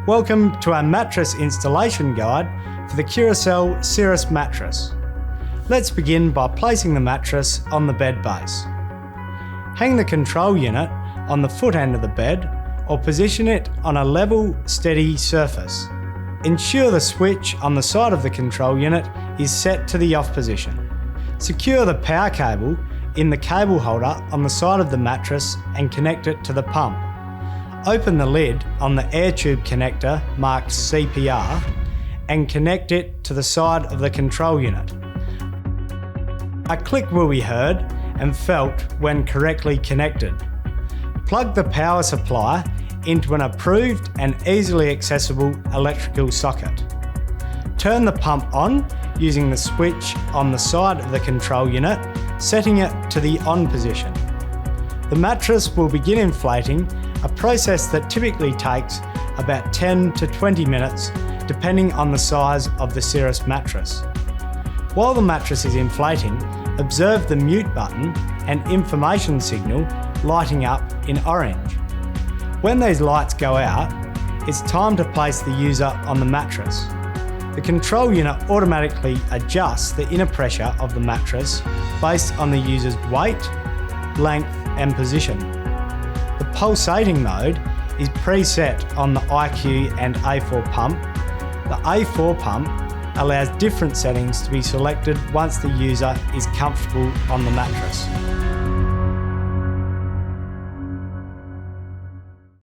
Welcome to our mattress installation guide for the CuroCell Cirrus Mattress. Let's begin by placing the mattress on the bed base. Hang the control unit on the foot end of the bed or position it on a level, steady surface. Ensure the switch on the side of the control unit is set to the off position. Secure the power cable in the cable holder on the side of the mattress and connect it to the pump. Open the lid on the air tube connector marked CPR and connect it to the side of the control unit. A click will be heard and felt when correctly connected. Plug the power supply into an approved and easily accessible electrical socket. Turn the pump on using the switch on the side of the control unit, setting it to the on position. The mattress will begin inflating, a process that typically takes about 10 to 20 minutes depending on the size of the Cirrus mattress. While the mattress is inflating, observe the mute button and information signal lighting up in orange. When these lights go out, it's time to place the user on the mattress. The control unit automatically adjusts the inner pressure of the mattress based on the user's weight, length and position. The pulsating mode is preset on the IQ and A4 pump. The A4 pump allows different settings to be selected once the user is comfortable on the mattress.